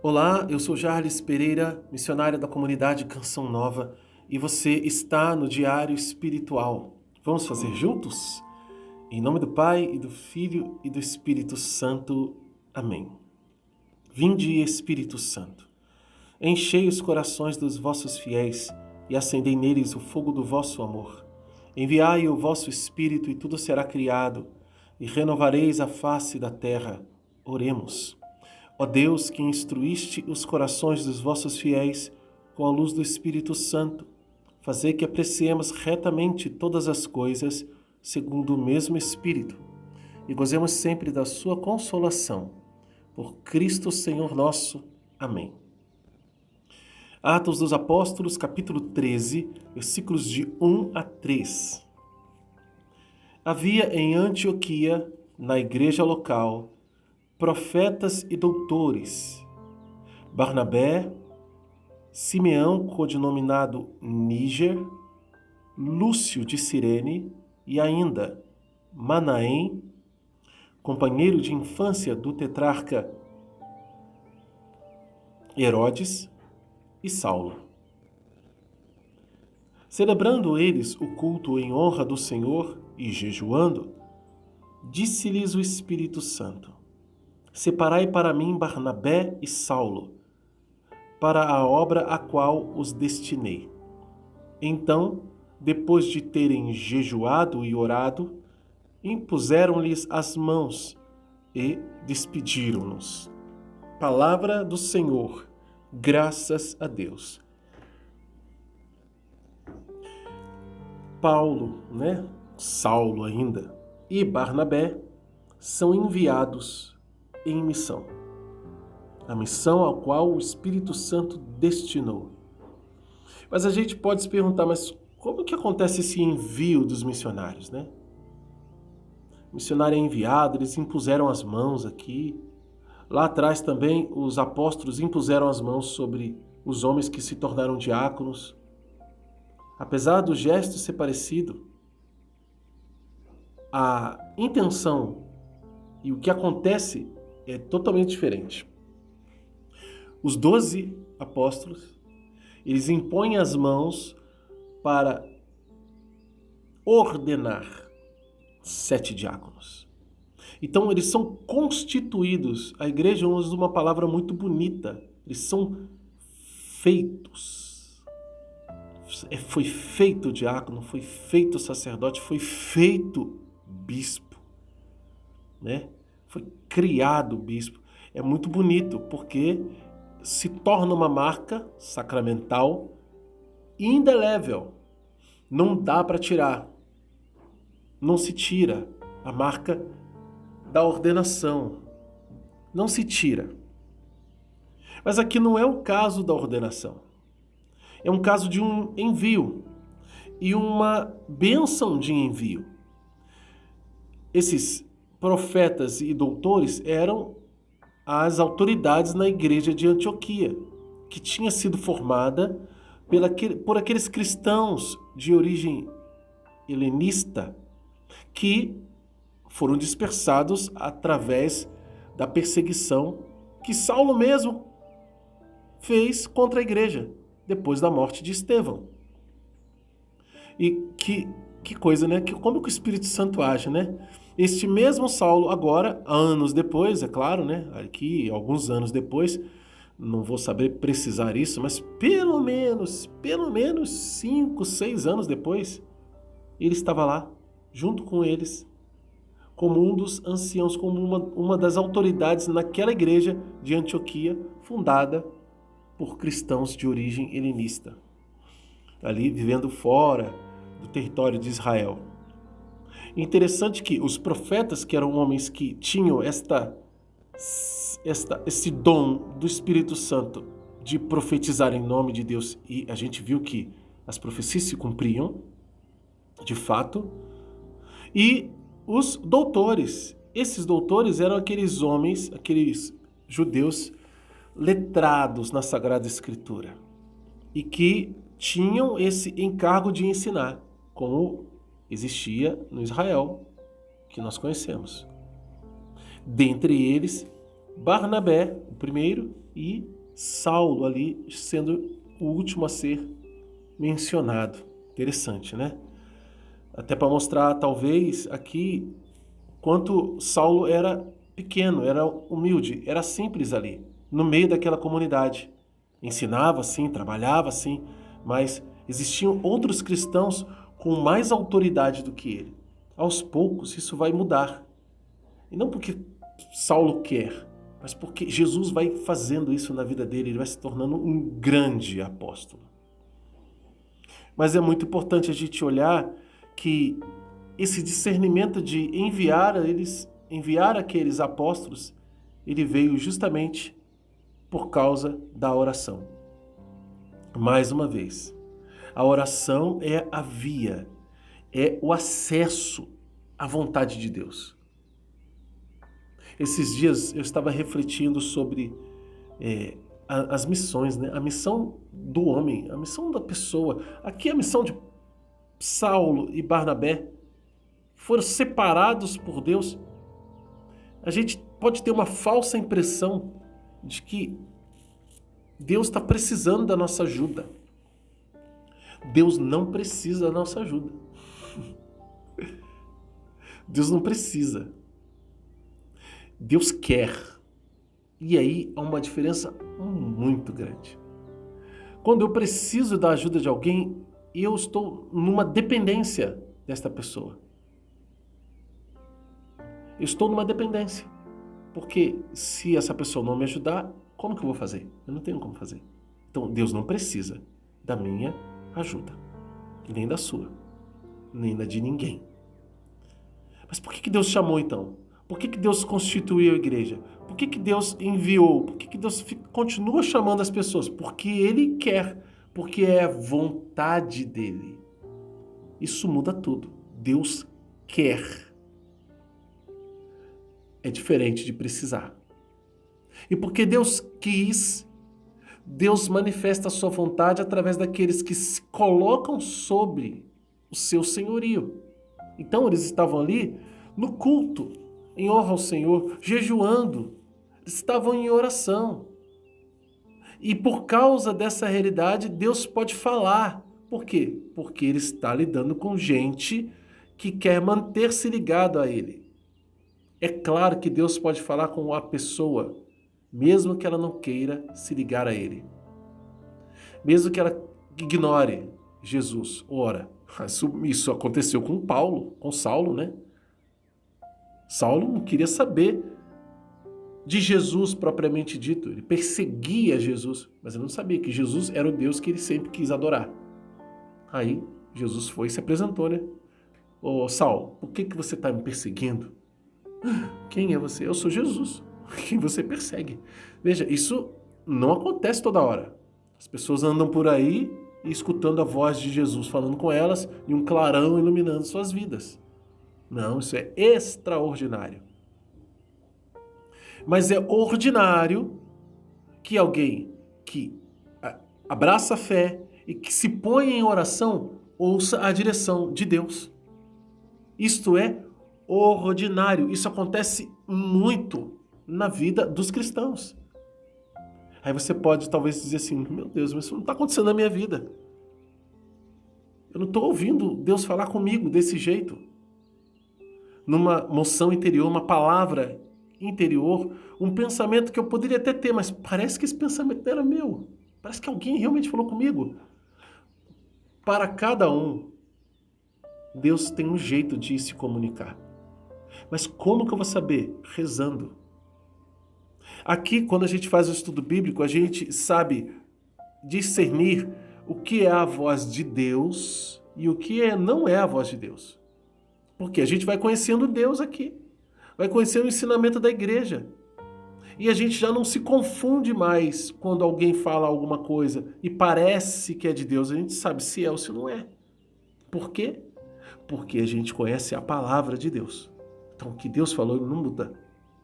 Olá, eu sou Jarles Pereira, missionário da comunidade Canção Nova, e você está no Diário Espiritual. Vamos fazer juntos? Em nome do Pai, e do Filho e do Espírito Santo. Amém. Vinde, Espírito Santo, enchei os corações dos vossos fiéis e acendei neles o fogo do vosso amor. Enviai o vosso Espírito e tudo será criado, e renovareis a face da terra. Oremos. Ó Deus, que instruíste os corações dos vossos fiéis com a luz do Espírito Santo, fazei que apreciemos retamente todas as coisas segundo o mesmo Espírito e gozemos sempre da sua consolação. Por Cristo Senhor nosso. Amém. Atos dos Apóstolos, capítulo 13, versículos de 1 a 3. Havia em Antioquia, na igreja local, profetas e doutores: Barnabé, Simeão, codinominado Níger, Lúcio de Cirene e ainda Manaém, companheiro de infância do tetrarca Herodes, e Saulo. Celebrando eles o culto em honra do Senhor e jejuando, disse-lhes o Espírito Santo: Separai para mim Barnabé e Saulo, para a obra a qual os destinei. Então, depois de terem jejuado e orado, impuseram-lhes as mãos e despediram-nos. Palavra do Senhor, graças a Deus. Paulo, Saulo ainda, e Barnabé são enviados em missão. A missão ao qual o Espírito Santo destinou. Mas a gente pode se perguntar, mas como que acontece esse envio dos missionários, né? O missionário é enviado, eles impuseram as mãos aqui. Lá atrás também os apóstolos impuseram as mãos sobre os homens que se tornaram diáconos. Apesar do gesto ser parecido, a intenção e o que acontece é totalmente diferente. Os 12 apóstolos, eles impõem as mãos para ordenar 7 diáconos. Então eles são constituídos, a igreja usa uma palavra muito bonita, eles são feitos. Foi feito diácono, foi feito sacerdote, foi feito bispo, Foi criado bispo. É muito bonito porque se torna uma marca sacramental indelével. Não dá para tirar. Não se tira a marca da ordenação. Não se tira. Mas aqui não é o caso da ordenação. É um caso de um envio e uma bênção de envio. Esses profetas e doutores eram as autoridades na igreja de Antioquia, que tinha sido formada por aqueles cristãos de origem helenista que foram dispersados através da perseguição que Saulo mesmo fez contra a igreja depois da morte de Estevão. E que coisa, né? Como que o Espírito Santo age, né? Este mesmo Saulo agora, anos depois, é claro, Aqui, alguns anos depois, não vou saber precisar isso, mas pelo menos 5, 6 anos depois, ele estava lá, junto com eles, como um dos anciãos, como uma das autoridades naquela igreja de Antioquia, fundada por cristãos de origem helenista, ali vivendo fora do território de Israel. Interessante que os profetas, que eram homens que tinham esse dom do Espírito Santo de profetizar em nome de Deus, e a gente viu que as profecias se cumpriam, de fato, e os doutores. Esses doutores eram aqueles homens, aqueles judeus letrados na Sagrada Escritura e que tinham esse encargo de ensinar, como existia no Israel, que nós conhecemos. Dentre eles, Barnabé, o primeiro, e Saulo ali sendo o último a ser mencionado. Interessante, né? Até para mostrar, talvez, aqui, quanto Saulo era pequeno, era humilde, era simples ali, no meio daquela comunidade. Ensinava, sim, trabalhava, sim, mas existiam outros cristãos com mais autoridade do que ele. Aos poucos, isso vai mudar. E não porque Saulo quer, mas porque Jesus vai fazendo isso na vida dele, ele vai se tornando um grande apóstolo. Mas é muito importante a gente olhar que esse discernimento de enviar aqueles apóstolos, ele veio justamente por causa da oração. Mais uma vez, a oração é a via, é o acesso à vontade de Deus. Esses dias eu estava refletindo sobre as missões, né? A missão do homem, a missão da pessoa. Aqui a missão de Saulo e Barnabé foram separados por Deus. A gente pode ter uma falsa impressão de que Deus está precisando da nossa ajuda. Deus não precisa da nossa ajuda. Deus não precisa. Deus quer. E aí há uma diferença muito grande. Quando eu preciso da ajuda de alguém, eu estou numa dependência desta pessoa. Eu estou numa dependência. Porque se essa pessoa não me ajudar, como que eu vou fazer? Eu não tenho como fazer. Então Deus não precisa da minha ajuda. Nem da sua. Nem da de ninguém. Mas por que Deus chamou então? Por que Deus constituiu a igreja? Por que Deus enviou? Por que Deus continua chamando as pessoas? Porque Ele quer. Porque é a vontade dEle. Isso muda tudo. Deus quer. É diferente de precisar. E porque Deus quis, Deus manifesta a sua vontade através daqueles que se colocam sobre o seu senhorio. Então eles estavam ali no culto, em honra ao Senhor, jejuando, eles estavam em oração. E por causa dessa realidade, Deus pode falar. Por quê? Porque Ele está lidando com gente que quer manter-se ligado a Ele. É claro que Deus pode falar com a pessoa, mesmo que ela não queira se ligar a Ele. Mesmo que ela ignore Jesus. Ora, isso aconteceu com Paulo, com Saulo, né? Saulo não queria saber de Jesus propriamente dito. Ele perseguia Jesus, mas ele não sabia que Jesus era o Deus que ele sempre quis adorar. Aí Jesus foi e se apresentou, né? Ô Saulo, por que você está me perseguindo? Quem é você? Eu sou Jesus, quem você persegue. Veja, isso não acontece toda hora. As pessoas andam por aí e escutando a voz de Jesus falando com elas e um clarão iluminando suas vidas. Não, isso é extraordinário. Mas é ordinário que alguém que abraça a fé e que se põe em oração ouça a direção de Deus. Isto é ordinário. Isso acontece muito na vida dos cristãos. Aí você pode talvez dizer assim, meu Deus, mas isso não está acontecendo na minha vida. Eu não estou ouvindo Deus falar comigo desse jeito. Numa moção interior, uma palavra interior, um pensamento que eu poderia até ter, mas parece que esse pensamento não era meu. Parece que alguém realmente falou comigo. Para cada um, Deus tem um jeito de se comunicar. Mas como que eu vou saber? Rezando. Aqui, quando a gente faz o estudo bíblico, a gente sabe discernir o que é a voz de Deus e o que não é a voz de Deus. Porque a gente vai conhecendo Deus aqui. Vai conhecendo o ensinamento da igreja. E a gente já não se confunde mais quando alguém fala alguma coisa e parece que é de Deus. A gente sabe se é ou se não é. Por quê? Porque a gente conhece a palavra de Deus. Então, o que Deus falou, ele não muda.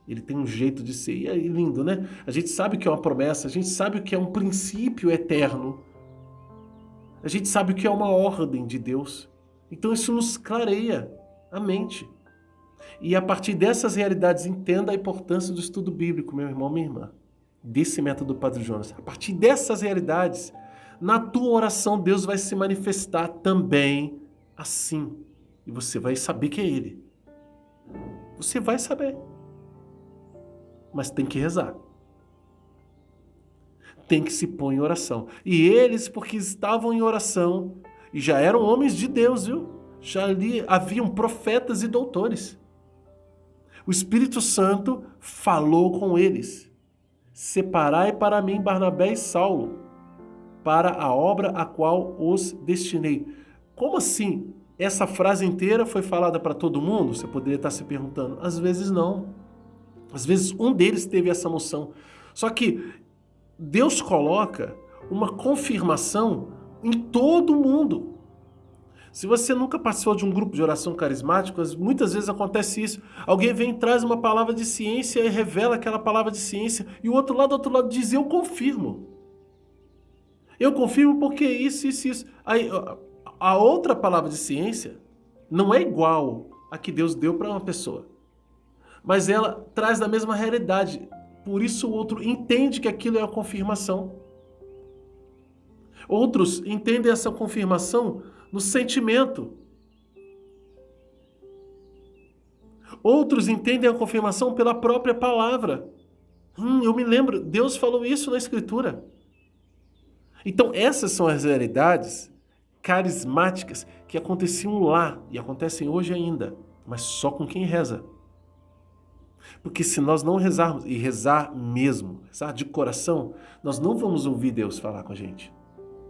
Ele tem um jeito de ser. E é lindo, né? A gente sabe o que é uma promessa, a gente sabe o que é um princípio eterno. A gente sabe o que é uma ordem de Deus. Então, isso nos clareia a mente. E a partir dessas realidades, entenda a importância do estudo bíblico, meu irmão, minha irmã, desse método do Padre Jonas. A partir dessas realidades, na tua oração, Deus vai se manifestar também assim. E você vai saber que é Ele. Você vai saber. Mas tem que rezar. Tem que se pôr em oração. E eles, porque estavam em oração, e já eram homens de Deus, viu? Já ali haviam profetas e doutores. O Espírito Santo falou com eles. Separai para mim Barnabé e Saulo, para a obra a qual os destinei. Como assim? Essa frase inteira foi falada para todo mundo? Você poderia estar se perguntando. Às vezes não. Às vezes um deles teve essa noção. Só que Deus coloca uma confirmação em todo mundo. Se você nunca participou de um grupo de oração carismático, muitas vezes acontece isso. Alguém vem e traz uma palavra de ciência e revela aquela palavra de ciência, e o outro lado diz, eu confirmo. Eu confirmo porque isso. Aí, a outra palavra de ciência não é igual a que Deus deu para uma pessoa, mas ela traz da mesma realidade. Por isso o outro entende que aquilo é a confirmação. Outros entendem essa confirmação no sentimento. Outros entendem a confirmação pela própria palavra. Eu me lembro, Deus falou isso na Escritura. Então essas são as realidades carismáticas que aconteciam lá e acontecem hoje ainda, mas só com quem reza. Porque se nós não rezarmos, e rezar mesmo, rezar de coração, nós não vamos ouvir Deus falar com a gente.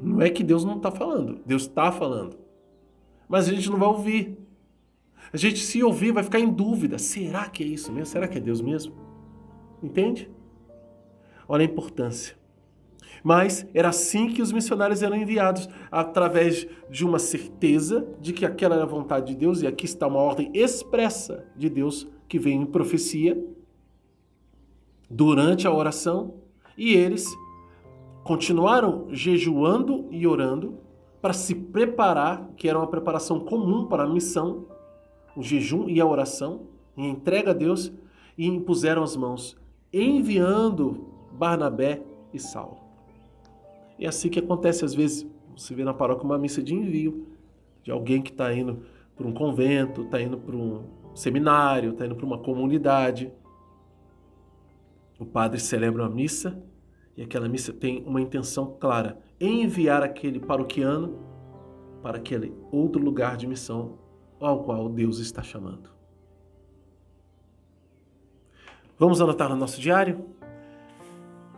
Não é que Deus não está falando, Deus está falando. Mas a gente não vai ouvir. A gente, se ouvir, vai ficar em dúvida. Será que é isso mesmo? Será que é Deus mesmo? Entende? Olha a importância. Mas era assim que os missionários eram enviados, através de uma certeza de que aquela era a vontade de Deus, e aqui está uma ordem expressa de Deus que vem em profecia durante a oração, e eles continuaram jejuando e orando para se preparar, que era uma preparação comum para a missão, o jejum e a oração, em entrega a Deus, e impuseram as mãos, enviando Barnabé e Saulo. É assim que acontece às vezes, você vê na paróquia uma missa de envio, de alguém que está indo para um convento, está indo para um seminário, está indo para uma comunidade. O padre celebra uma missa, e aquela missa tem uma intenção clara, enviar aquele paroquiano para aquele outro lugar de missão ao qual Deus está chamando. Vamos anotar no nosso diário?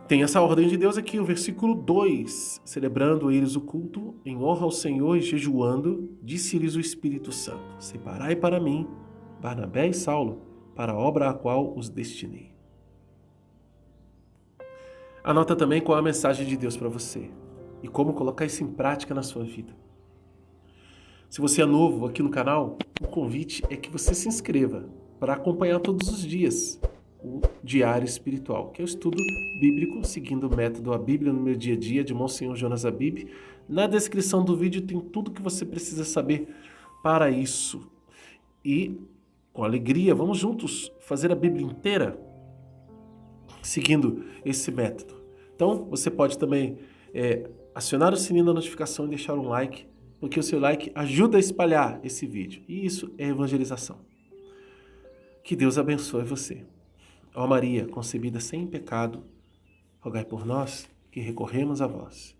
Tem essa ordem de Deus aqui, o versículo 2. Celebrando eles o culto em honra ao Senhor e jejuando, disse-lhes o Espírito Santo, separai para mim Barnabé e Saulo para a obra a qual os destinei. Anota também qual é a mensagem de Deus para você e como colocar isso em prática na sua vida. Se você é novo aqui no canal, o convite é que você se inscreva para acompanhar todos os dias o Diário Espiritual, que é o estudo bíblico seguindo o método A Bíblia no Meu Dia a Dia, de Monsenhor Jonas Abib. Na descrição do vídeo tem tudo que você precisa saber para isso. E, com alegria, vamos juntos fazer a Bíblia inteira seguindo esse método. Então, você pode também acionar o sininho da notificação e deixar um like, porque o seu like ajuda a espalhar esse vídeo. E isso é evangelização. Que Deus abençoe você. Ó Maria, concebida sem pecado, rogai por nós que recorremos a vós.